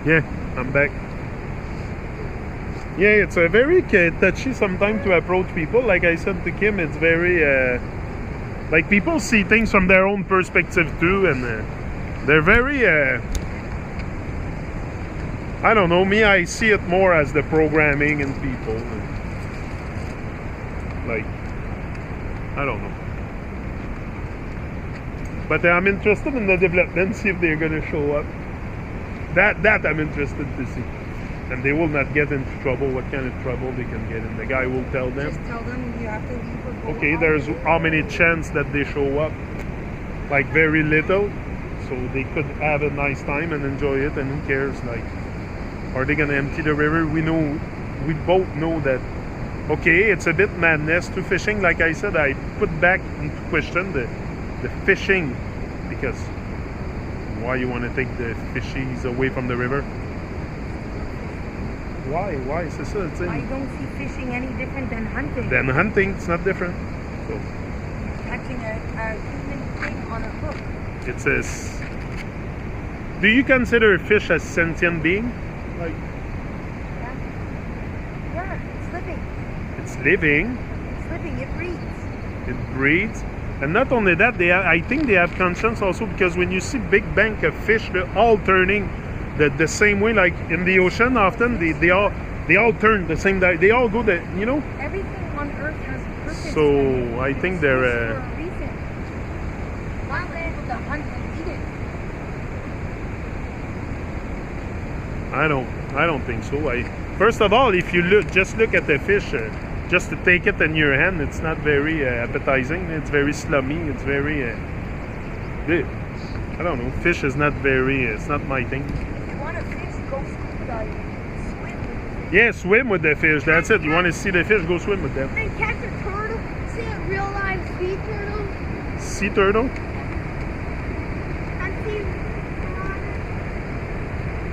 Yeah, I'm back. Yeah, it's a very touchy sometimes to approach people. Like I said to Kim, it's very like people see things from their own perspective too, and they're very I don't know, me, I see it more as the programming in people. Like, I don't know. But I'm interested in the development, see if they're going to show up. That I'm interested to see. And they will not get into trouble, what kind of trouble they can get in. The guy will tell them. Just tell them you have to leave or go Okay, out. there's how many chance that they show up? Like very little. So they could have a nice time and enjoy it, and who cares? Like, are they gonna empty the river? We both know that. Okay, it's a bit madness to fishing. Like I said, I put back into question the fishing, because why you want to take the fishies away from the river? Why? C'est ça, tu sais. I don't see fishing any different than hunting. Then hunting, it's not different. So Catching a human thing on a hook. it says. Do you consider a fish a sentient being? Like, Yeah, it's living. it's living. It's living. It breathes. It breathes, and not only that, I think they have conscience also, because when you see big bank of fish, they're all turning the same way. Like in the ocean, often they all turn the same. They all go you know. Everything on Earth has purpose. So and I think it's they're. for a reason. Why would able to hunt and eat it? I don't think so. First of all, if you just look at the fish, just to take it in your hand, it's not very appetizing. It's very slummy. It's very. I don't know. Fish is not very. It's not my thing. If you want to fish, go scuba diving. Swim with the fish. Yeah, swim with the fish. That's it. You want to see the fish? Go swim with them. Then catch a turtle. See a real live sea turtle. Sea turtle. And see.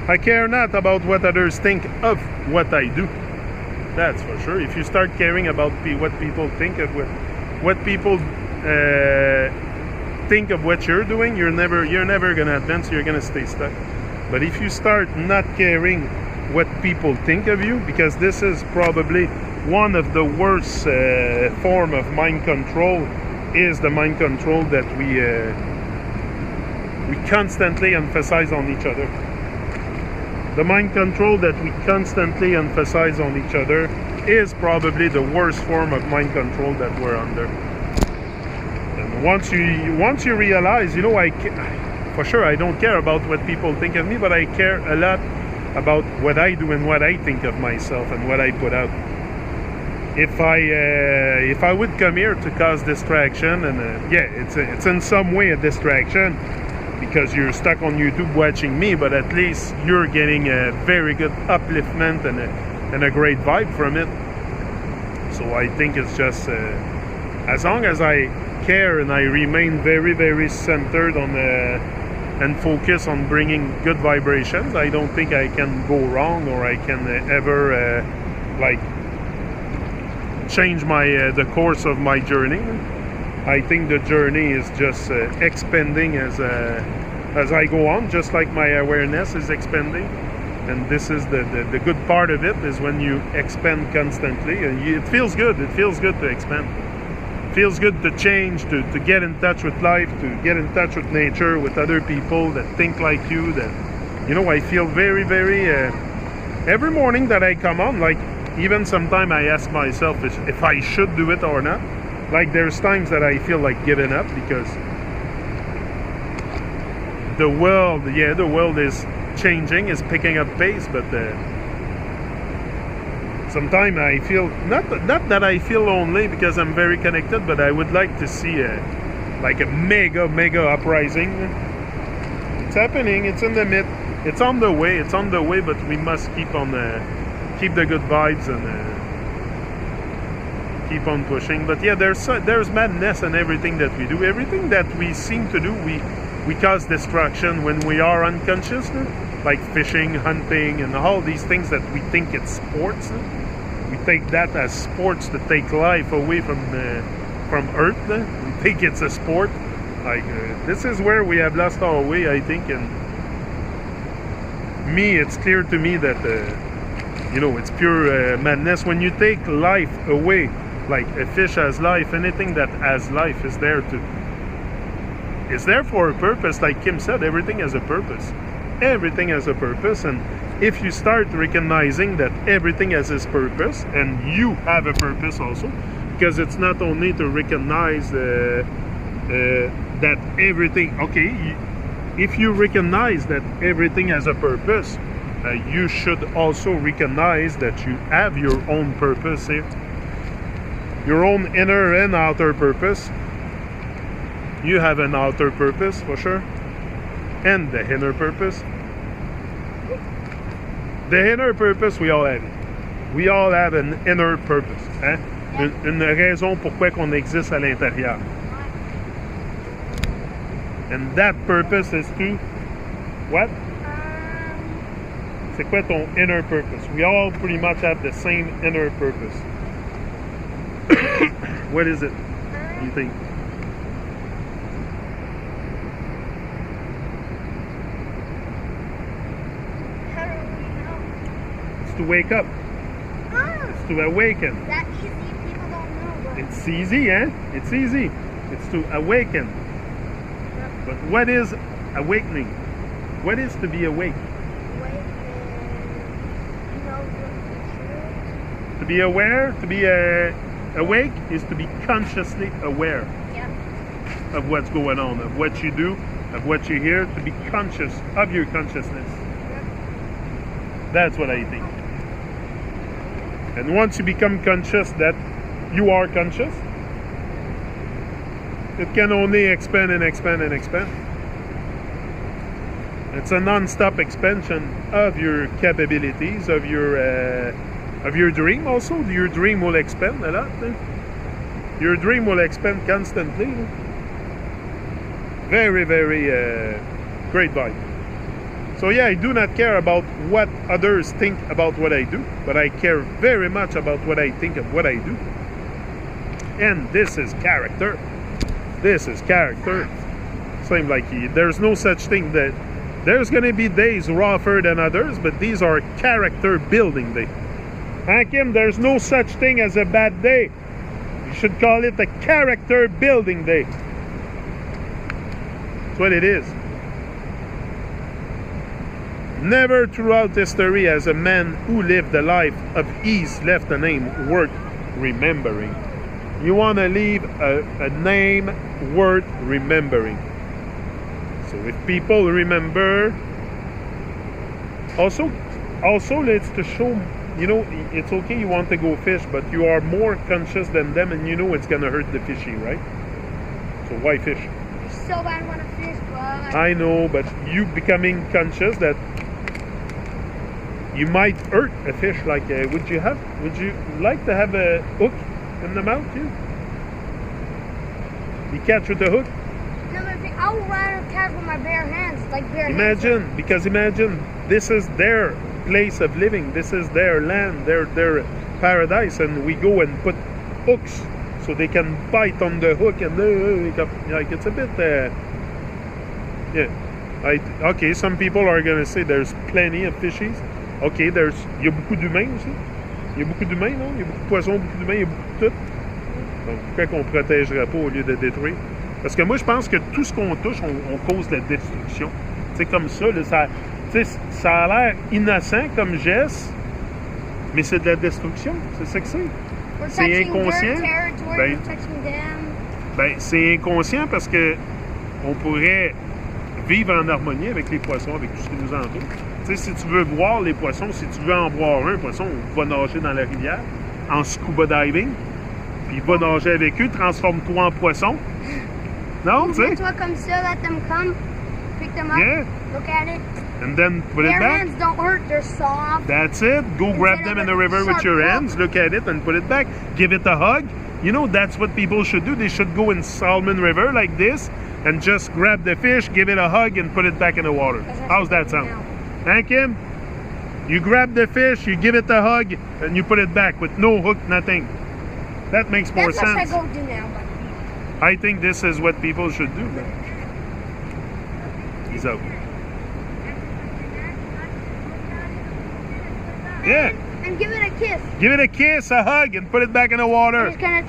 I care not about what others think of what I do. That's for sure. If you start caring about what people think of what people think of what you're doing, you're never gonna advance. You're gonna stay stuck. But if you start not caring what people think of you, because this is probably one of the worst form of mind control, is the mind control that we constantly emphasize on each other. The mind control that we constantly emphasize on each other is probably the worst form of mind control that we're under. And once you realize, for sure I don't care about what people think of me, but I care a lot about what I do and what I think of myself and what I put out. If I would come here to cause distraction, and it's in some way a distraction, because you're stuck on YouTube watching me, but at least you're getting a very good upliftment and a great vibe from it. So I think it's just as long as I care and I remain very, very centered on and focus on bringing good vibrations, I don't think I can go wrong, or I can ever change the course of my journey. I think the journey is just expanding as I go on, just like my awareness is expanding. And this is the good part of it, is when you expand constantly. And it feels good. It feels good to expand. It feels good to change, to get in touch with life, to get in touch with nature, with other people that think like you. That, I feel very, very... every morning that I come on, like, even sometimes I ask myself if I should do it or not. Like, there's times that I feel like giving up, because the world is changing, is picking up pace, but sometimes I feel, not that I feel lonely, because I'm very connected, but I would like to see a mega uprising. It's happening, it's in the mid, it's on the way, but we must keep the good vibes and keep on pushing. But yeah, there's madness in everything that we do. Everything that we seem to do, we cause destruction when we are unconscious, like fishing, hunting, and all these things that we think it's sports. We take that as sports to take life away from Earth. We think it's a sport. Like, this is where we have lost our way, I think, and me, it's clear to me that you know, it's pure madness. When you take life away, like a fish has life, anything that has life is there for a purpose. Like Kim said, everything has a purpose. Everything has a purpose, and if you start recognizing that everything has its purpose, and you have a purpose also, because it's not only to recognize that everything, okay, if you recognize that everything has a purpose, you should also recognize that you have your own purpose here. Your own inner and outer purpose. You have an outer purpose for sure. And the inner purpose. The inner purpose, we all have it. We all have an inner purpose. Hein? Une raison pourquoi qu'on existe à l'intérieur. And that purpose is to what? C'est quoi ton inner purpose? We all pretty much have the same inner purpose. What is it, you think? It's to wake up. It's to awaken. That easy, people don't know. But It's easy, eh? It's easy. It's to awaken. But what is awakening? What is to be awake? To be aware, to be awake is to be consciously aware of what's going on, of what you do, of what you hear, to be conscious of your consciousness. That's what I think. And once you become conscious that you are conscious, it can only expand and expand and expand. It's a non-stop expansion of your capabilities, of your dream also. Your dream will expand a lot. Eh? Your dream will expand constantly. Eh? Very, very great vibe. So yeah, I do not care about what others think about what I do, but I care very much about what I think of what I do. And this is character. This is character. Same like there's no such thing that there's going to be days rougher than others, but these are character building days. Kim, there's no such thing as a bad day. You should call it a character building day. That's what it is. Never throughout history has a man who lived a life of ease left a name worth remembering. You want to leave a name worth remembering. So if people remember, also it's to show, you know, it's okay you want to go fish, but you are more conscious than them, and you know it's gonna hurt the fishy, right? So why fish? I so bad want to fish, but I know, but you becoming conscious that you might hurt a fish. Like, would you like to have a hook in the mouth too? You catch with the hook? no, but I'll rather catch with my bare hands, like bare hands. Imagine, this is their place of living. This is their land, their paradise, and we go and put hooks so they can bite on the hook, and like it's a bit okay, some people are gonna say there's plenty of fishies. Okay, il y a beaucoup d'humains aussi. Il y a beaucoup d'humains, non? Il y a beaucoup de poissons, beaucoup d'humains, il y a beaucoup de tout. Donc pourquoi qu'on protégerait pas au lieu de détruire? Parce que moi je pense que tout ce qu'on touche, on cause la destruction. C'est comme ça, là, ça a l'air innocent comme geste, mais c'est de la destruction, c'est ça que c'est. C'est inconscient. Ben, c'est inconscient parce que on pourrait vivre en harmonie avec les poissons, avec tout ce qui nous entoure. Tu sais, si tu veux voir les poissons, si tu veux en voir un poisson, va nager dans la rivière, en scuba diving, puis va nager avec eux, transforme-toi en poisson. Non, tu sais? Mets-toi comme ça, let them come, pick them up, look at it. And then put it back. Their hands don't hurt, they're soft. That's it. Go grab them in the river with your hands, look at it, and put it back. Give it a hug. You know, that's what people should do. They should go in Salmon River like this and just grab the fish, give it a hug, and put it back in the water. How's that sound? Thank him. You grab the fish, you give it a hug, and you put it back with no hook, nothing. That makes more sense. That's what I go do now. I think this is what people should do. He's out. and give it a kiss. Give it a kiss, a hug, and put it back in the water. It's gonna